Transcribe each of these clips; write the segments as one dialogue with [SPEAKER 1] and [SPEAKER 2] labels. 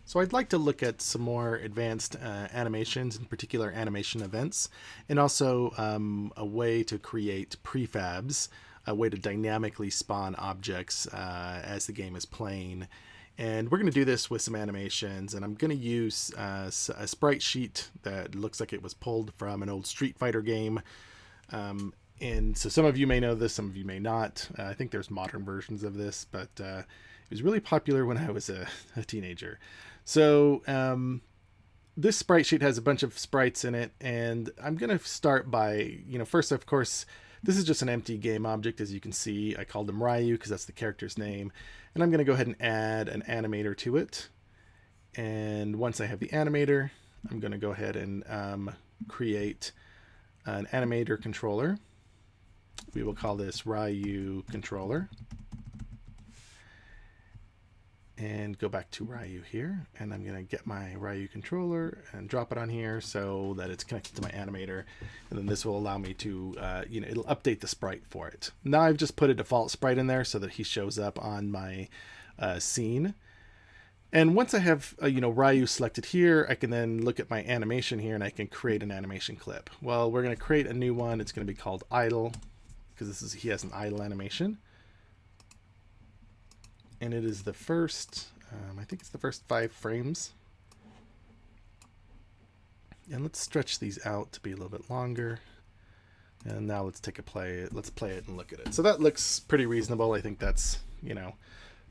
[SPEAKER 1] So I'd like to look at some more advanced animations, in particular animation events, and also a way to create prefabs, a way to dynamically spawn objects as the game is playing. And we're going to do this with some animations, and I'm going to use a sprite sheet that looks like it was pulled from an old Street Fighter game. And so some of you may know this, some of you may not. I think there's modern versions of this, but it was really popular when I was a teenager. So this sprite sheet has a bunch of sprites in it, and I'm going to start by, first, of course, this is just an empty game object, as you can see. I called him Ryu because that's the character's name. And I'm going to go ahead and add an animator to it. And once I have the animator, I'm going to go ahead and create an animator controller. We will call this Ryu controller. And go back to Ryu here, and I'm going to get my Ryu controller and drop it on here so that it's connected to my animator, and then this will allow me to, it'll update the sprite for it. Now I've just put a default sprite in there so that he shows up on my scene. And once I have, Ryu selected here, I can then look at my animation here, and I can create an animation clip. Well, we're going to create a new one. It's going to be called idle, because he has an idle animation. And it is the first, I think it's the first 5 frames. And let's stretch these out to be a little bit longer. And now let's take a play. Let's play it and look at it. So that looks pretty reasonable. I think that's,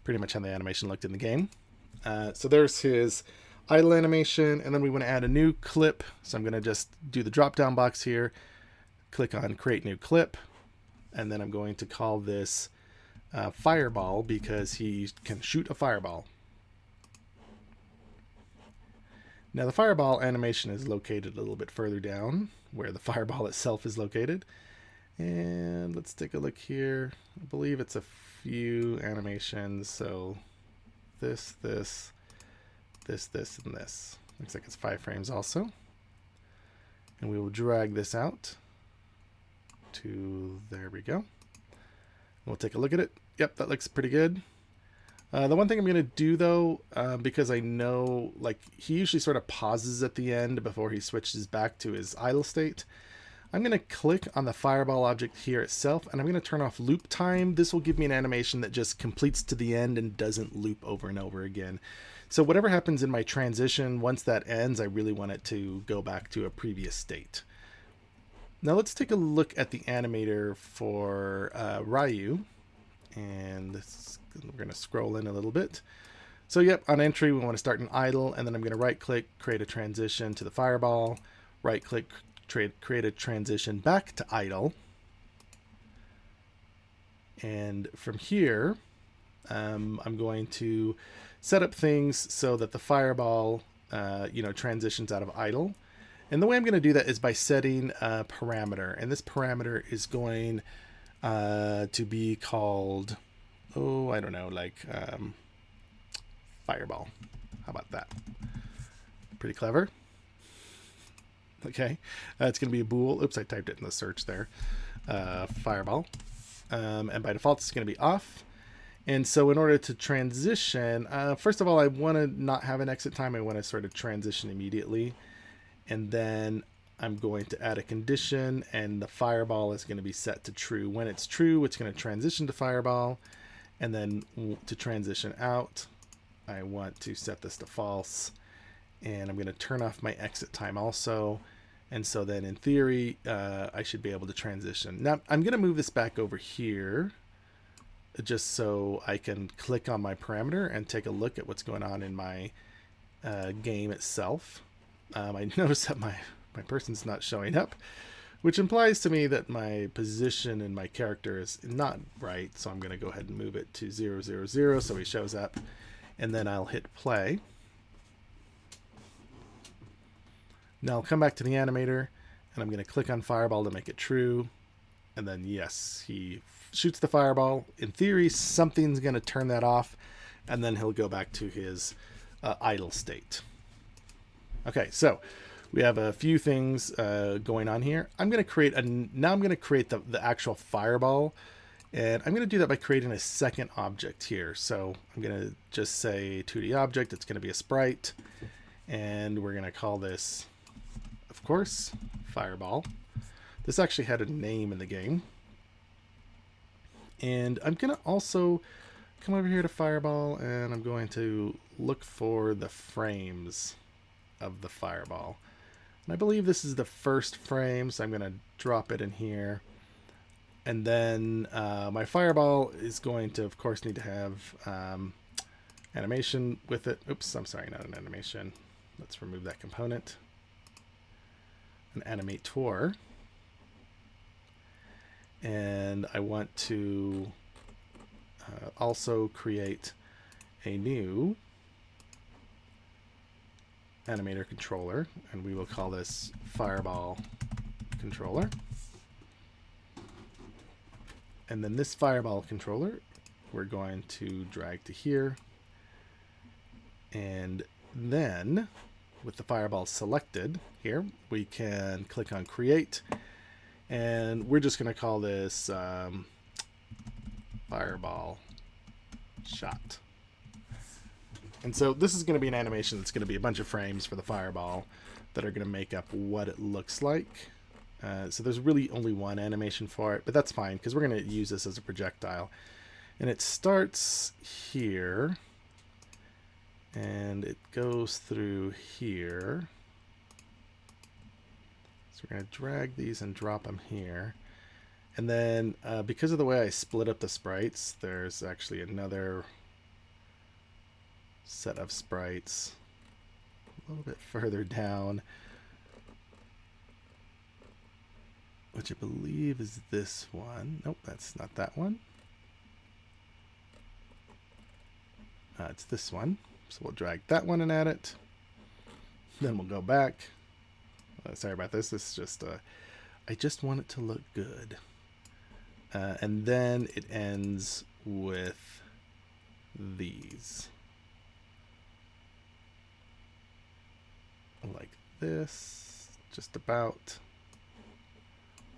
[SPEAKER 1] pretty much how the animation looked in the game. So there's his idle animation. And then we want to add a new clip. So I'm going to just do the drop down box here. Click on create new clip. And then I'm going to call this fireball, because he can shoot a fireball. Now the fireball animation is located a little bit further down where the fireball itself is located. And let's take a look here. I believe it's a few animations. So this, and this. Looks like it's 5 frames also. And we will drag this out to, there we go. We'll take a look at it. Yep, that looks pretty good. The one thing I'm going to do, though, because I know, he usually sort of pauses at the end before he switches back to his idle state. I'm going to click on the fireball object here itself, and I'm going to turn off loop time. This will give me an animation that just completes to the end and doesn't loop over and over again. So whatever happens in my transition, once that ends, I really want it to go back to a previous state. Now let's take a look at the animator for Ryu. And we're going to scroll in a little bit. So yep, on entry we want to start in idle, and then I'm going to right click, create a transition to the fireball, right click, create a transition back to idle. And from here, I'm going to set up things so that the fireball, transitions out of idle. And the way I'm going to do that is by setting a parameter, and this parameter is going to be called, I don't know, fireball. How about that? Pretty clever. Okay, it's going to be a bool. Oops, I typed it in the search there. Fireball. And by default, it's going to be off. And so in order to transition, first of all, I want to not have an exit time. I want to sort of transition immediately. And then I'm going to add a condition, and the fireball is going to be set to true. When it's true, it's going to transition to fireball. And then to transition out, I want to set this to false. And I'm going to turn off my exit time also. And so then in theory, I should be able to transition. Now I'm going to move this back over here just so I can click on my parameter and take a look at what's going on in my game itself. I notice that my person's not showing up, which implies to me that my position in my character is not right. So I'm going to go ahead and move it to 0, 0, 0 so he shows up, and then I'll hit play. Now I'll come back to the animator, and I'm going to click on fireball to make it true. And then yes, he shoots the fireball. In theory, something's going to turn that off, and then he'll go back to his idle state. Okay, so we have a few things going on here. I'm going to create now I'm going to create the actual fireball, And I'm going to do that by creating a second object here. So I'm going to just say 2D object. It's going to be a sprite. And we're going to call this, of course, Fireball. This actually had a name in the game. And I'm going to also come over here to Fireball, and I'm going to look for the frames of the Fireball. And I believe this is the first frame, so I'm going to drop it in here. And then my Fireball is going to, of course, need to have animation with it. Oops, I'm sorry, not an animation. Let's remove that component. An Animator. And I want to also create a new Animator controller, and we will call this Fireball controller. And then this Fireball controller, we're going to drag to here. And then with the Fireball selected here, we can click on Create. And we're just going to call this Fireball Shot. And so this is going to be an animation that's going to be a bunch of frames for the Fireball that are going to make up what it looks like. So there's really only one animation for it, but that's fine because we're going to use this as a projectile. And it starts here and it goes through here. So we're going to drag these and drop them here. And then because of the way I split up the sprites, there's actually another set of sprites a little bit further down, which I believe is this one. Nope, that's not that one. It's this one. So we'll drag that one and add it. Then we'll go back. Sorry about this. This is just, I just want it to look good. And then it ends with these. Like this, just about.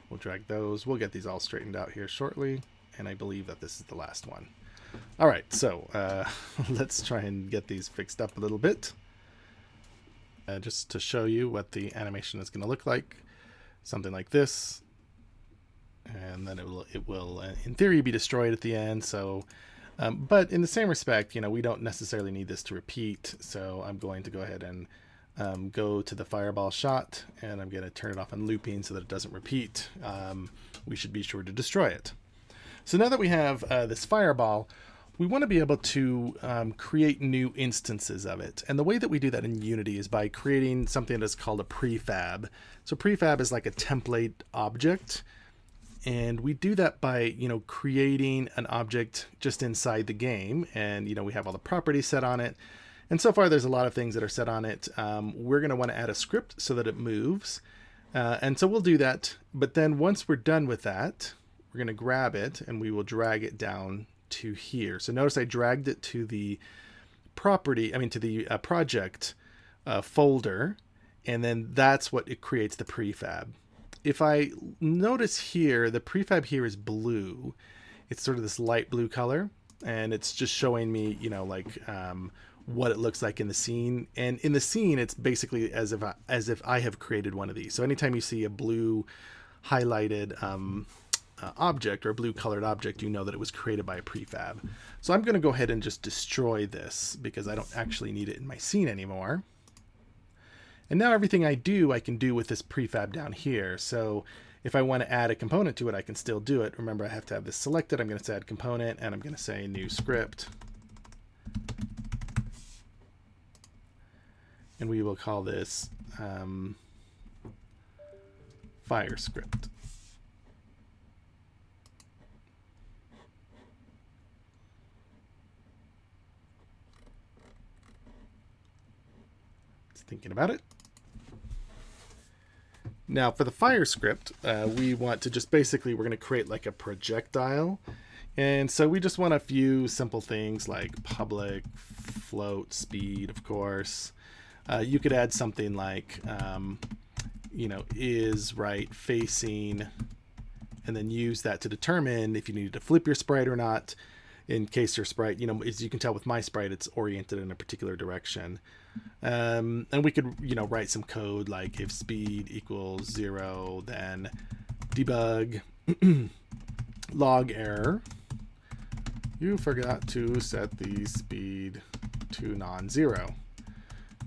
[SPEAKER 1] We'll drag those. We'll get these all straightened out here shortly. And I believe that this is the last one. All right, so let's try and get these fixed up a little bit. Just to show you what the animation is going to look like. Something like this. And then it will in theory, be destroyed at the end. So, but in the same respect, you know, we don't necessarily need this to repeat. So I'm going to go ahead and go to the Fireball shot, and I'm going to turn it off on looping so that it doesn't repeat. We should be sure to destroy it. So now that we have this Fireball, we want to be able to create new instances of it. And the way that we do that in Unity is by creating something that's called a prefab. So prefab is like a template object. And we do that by, you know, creating an object just inside the game. And, you know, we have all the properties set on it. And so far, there's a lot of things that are set on it. We're going to want to add a script so that it moves. And so we'll do that. But then once we're done with that, we're going to grab it and we will drag it down to here. So notice I dragged it to the to the project folder. And then that's what it creates the prefab. If I notice here, the prefab here is blue. It's sort of this light blue color. And it's just showing me, you know, like what it looks like in the scene. And in the scene, it's basically as if I have created one of these. So anytime you see a blue highlighted object or a blue colored object, you know that it was created by a prefab. So I'm going to go ahead and just destroy this because I don't actually need it in my scene anymore. And now everything I can do with this prefab down here. So if I want to add a component to it, I can still do it. Remember, I have to have this selected. I'm going to say add component, and I'm going to say new script. And we will call this fire script. Just thinking about it. Now for the fire script, we want to just basically, we're going to create like a projectile. And so we just want a few simple things like public, float, speed, of course. You could add something like, you know, is right facing, and then use that to determine if you needed to flip your sprite or not. In case your sprite, as you can tell with my sprite, it's oriented in a particular direction. And we could, write some code like if speed equals 0, then debug log error. You forgot to set the speed to non-zero.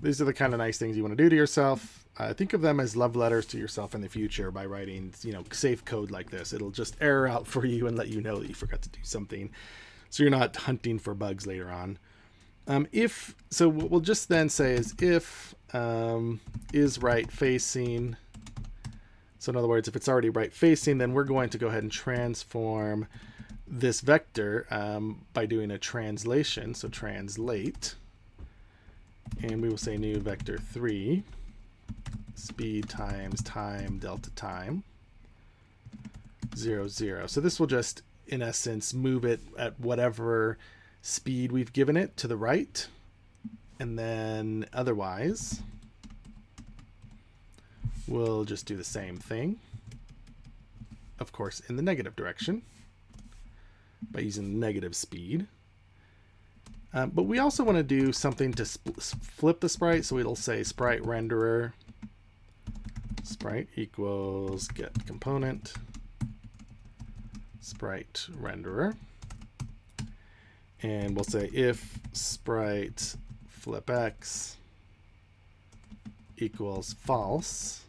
[SPEAKER 1] These are the kind of nice things you want to do to yourself. Think of them as love letters to yourself in the future by writing, safe code like this. It'll just error out for you and let you know that you forgot to do something, so you're not hunting for bugs later on. So what we'll just then say is if is right facing. So in other words, if it's already right facing, then we're going to go ahead and transform this vector by doing a translation. So translate, and we will say new vector 3, speed times time delta time 0, 0. So this will just, in essence, move it at whatever speed we've given it to the right, and then otherwise we'll just do the same thing, of course in the negative direction by using negative speed. But we also want to do something to flip the sprite, so it'll say sprite renderer sprite equals get component sprite renderer, and we'll say if sprite flip x equals false,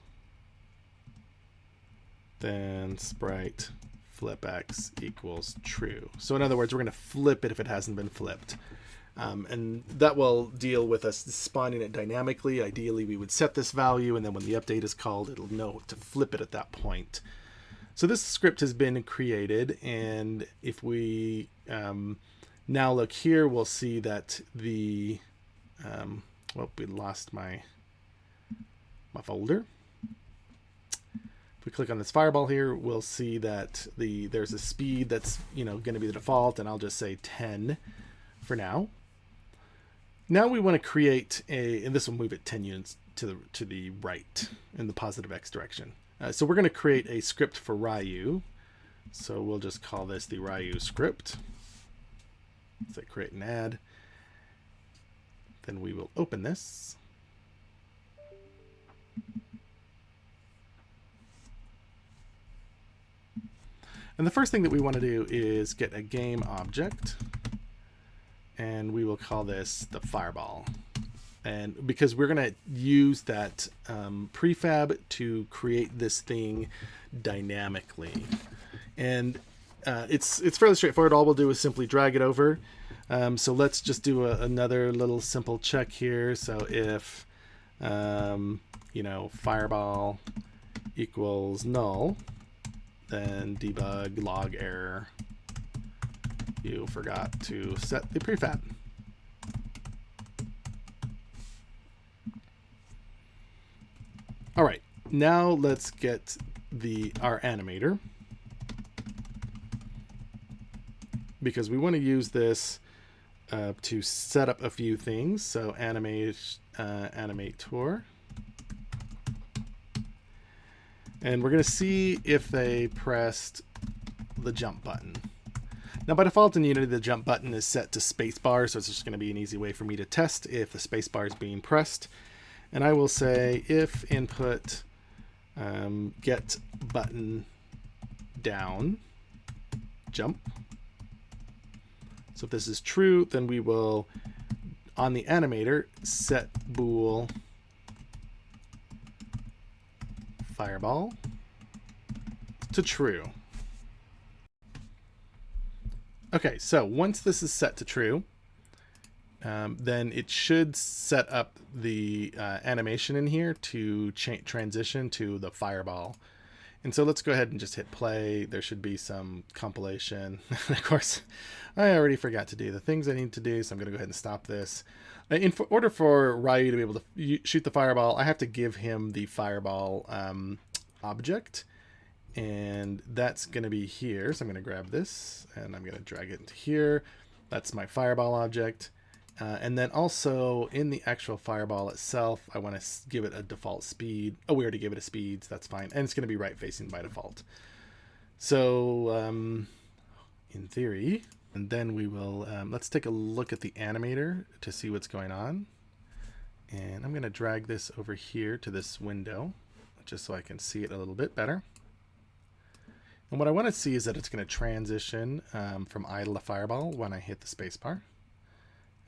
[SPEAKER 1] then sprite flip x equals true. So in other words, we're going to flip it if it hasn't been flipped. And that will deal with us spawning it dynamically. Ideally, we would set this value, and then when the update is called, it'll know to flip it at that point. So this script has been created, and if we now look here, we'll see that the we lost my folder. If we click on this fireball here, we'll see that there's a speed that's going to be the default, and I'll just say 10 for now. Now we want to create and this will move it 10 units to the right in the positive x direction. So we're going to create a script for Ryu. So we'll just call this the Ryu script. So create and add. Then we will open this. And the first thing that we want to do is get a game object, and we will call this the fireball. And because we're going to use that prefab to create this thing dynamically, and it's fairly straightforward. All we'll do is simply drag it over. So let's just do another little simple check here. So if fireball equals null, then debug log error, you forgot to set the prefab. All right, now let's get our animator, because we want to use this to set up a few things. So animator. And we're going to see if they pressed the jump button. Now, by default in Unity, the jump button is set to spacebar, so it's just going to be an easy way for me to test if the spacebar is being pressed. And I will say if input get button down jump. So if this is true, then we will, on the animator, set bool fireball to true. Okay, so once this is set to true, then it should set up the animation in here to transition to the fireball. And so let's go ahead and just hit play. There should be some compilation. Of course, I already forgot to do the things I need to do, so I'm going to go ahead and stop this. In order for Ryu to be able to shoot the fireball, I have to give him the fireball object. And that's going to be here. So I'm going to grab this and I'm going to drag it into here. That's my fireball object. And then also in the actual fireball itself, I want to give it a default speed. Oh, we already gave it a speed, so that's fine. And it's going to be right facing by default. So in theory, and then we will, let's take a look at the animator to see what's going on. And I'm going to drag this over here to this window just so I can see it a little bit better. And what I want to see is that it's going to transition from idle to fireball when I hit the spacebar.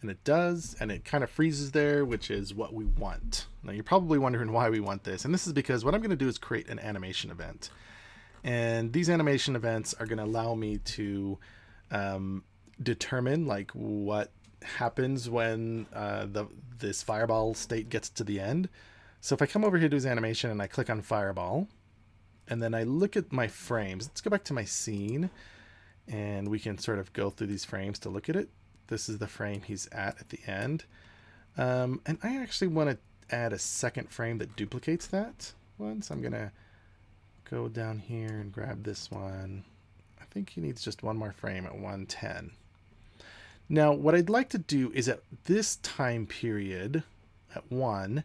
[SPEAKER 1] And it does, and it kind of freezes there, which is what we want. Now you're probably wondering why we want this. And this is because what I'm going to do is create an animation event. And these animation events are going to allow me to determine like what happens when this fireball state gets to the end. So if I come over here to his animation and I click on fireball, and then I look at my frames, let's go back to my scene, and we can sort of go through these frames to look at it. This is the frame he's at the end. And I actually want to add a second frame that duplicates that one. So I'm going to go down here and grab this one. I think he needs just one more frame at 110. Now, what I'd like to do is at this time period, at 1,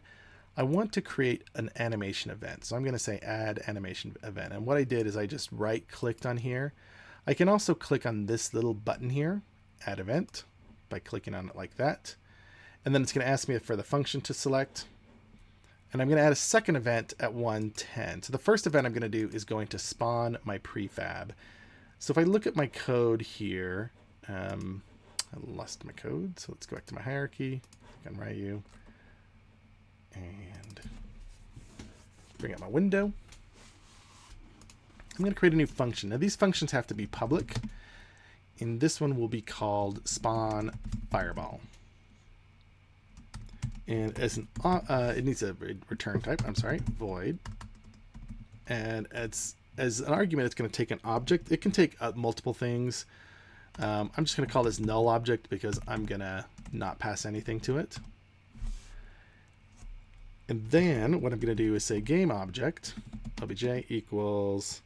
[SPEAKER 1] I want to create an animation event. So I'm going to say add animation event. And what I did is I just right-clicked on here. I can also click on this little button here, add event, by clicking on it like that. And then it's going to ask me for the function to select. And I'm going to add a second event at 110. So the first event I'm going to do is going to spawn my prefab. So if I look at my code here, I lost my code. So let's go back to my hierarchy, click on Ryu, and bring up my window. I'm going to create a new function. Now these functions have to be public. And this one will be called spawn fireball. And as an it needs a return type. I'm sorry, void. And as an argument, it's going to take an object. It can take multiple things. I'm just going to call this null object because I'm going to not pass anything to it. And then what I'm going to do is say game object obj equals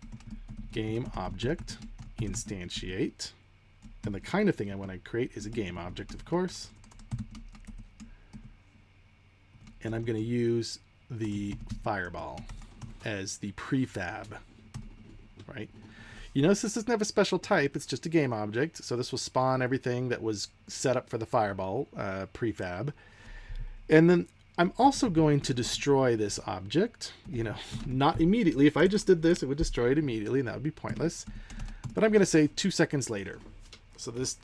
[SPEAKER 1] game object instantiate. And the kind of thing I want to create is a game object, of course. And I'm going to use the fireball as the prefab, right? You notice this doesn't have a special type. It's just a game object. So this will spawn everything that was set up for the fireball prefab. And then I'm also going to destroy this object, not immediately. If I just did this, it would destroy it immediately, and that would be pointless. But I'm going to say 2 seconds later. So this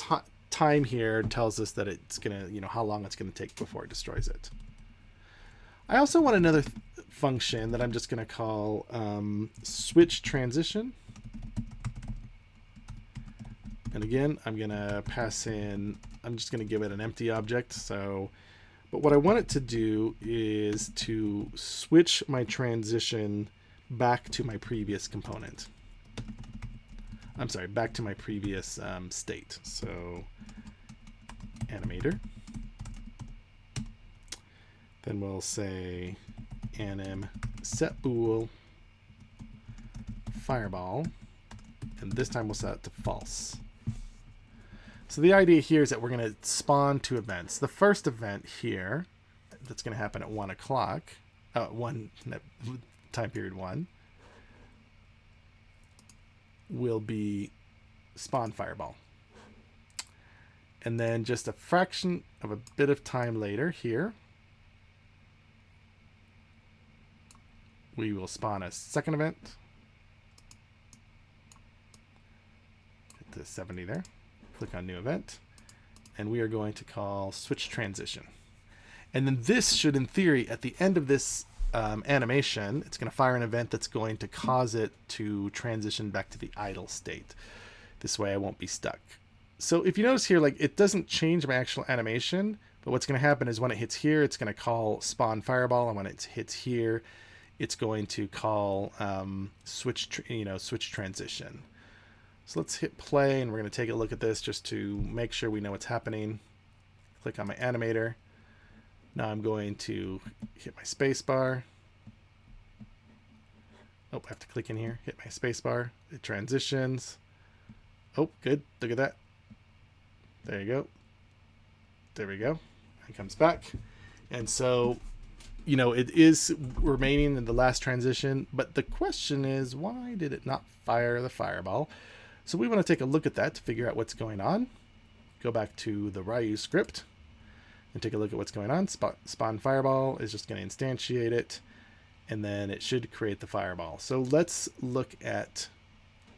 [SPEAKER 1] time here tells us that it's going to, how long it's going to take before it destroys it. I also want another function that I'm just going to call switch transition. And again, I'm going to pass in, I'm just going to give it an empty object. But what I want it to do is to switch my transition back to my previous component. I'm sorry, back to my previous state. So animator. Then we'll say anim set bool fireball. And this time we'll set it to false. So the idea here is that we're going to spawn 2 events. The first event here, that's going to happen at 1 o'clock, time period 1, will be spawn fireball. And then just a fraction of a bit of time later here, we will spawn a second event. Hit the 70 there. Click on new event. And we are going to call switch transition. And then this should, in theory, at the end of this animation, it's going to fire an event that's going to cause it to transition back to the idle state. This way I won't be stuck. So if you notice here, like it doesn't change my actual animation, but what's going to happen is when it hits here, it's going to call spawn fireball, and when it hits here, it's going to call switch transition. So let's hit play, and we're going to take a look at this just to make sure we know what's happening. Click on my animator. Now I'm going to hit my space bar. Oh, I have to click in here, hit my space bar. It transitions. Oh, good. Look at that. There you go. There we go. It comes back. And so you know, it is remaining in the last transition, but the question is, why did it not fire the fireball? So we want to take a look at that to figure out what's going on. Go back to the Ryu script and take a look at what's going on. Spawn fireball is just going to instantiate it, and then it should create the fireball. So let's look at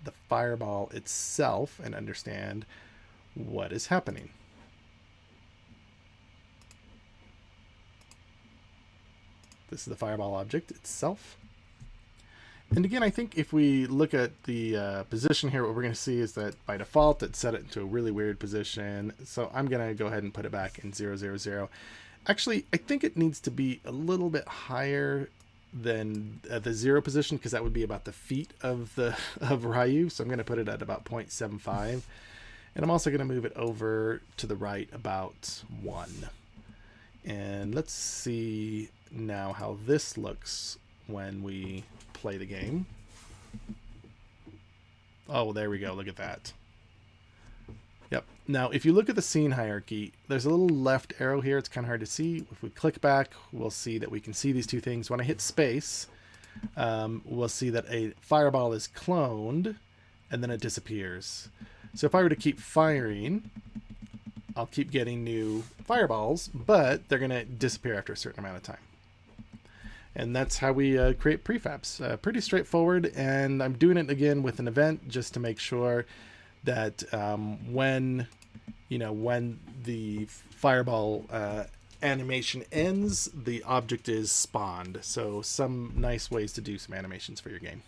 [SPEAKER 1] the fireball itself and understand what is happening. This is the fireball object itself. And again, I think if we look at the position here, what we're going to see is that by default, it set it into a really weird position. So I'm going to go ahead and put it back in 0, 0, 0. Actually, I think it needs to be a little bit higher than the 0 position, because that would be about the feet of Ryu. So I'm going to put it at about 0.75. And I'm also going to move it over to the right about 1. And let's see now how this looks when we play the game. Oh, there we go. Look at that. Yep. Now, if you look at the scene hierarchy, there's a little left arrow here. It's kind of hard to see. If we click back, we'll see that we can see these two things. When I hit space, we'll see that a fireball is cloned, and then it disappears. So if I were to keep firing, I'll keep getting new fireballs, but they're going to disappear after a certain amount of time. And that's how we create prefabs. Pretty straightforward, and I'm doing it again with an event just to make sure that when the fireball animation ends, the object is spawned. So some nice ways to do some animations for your game.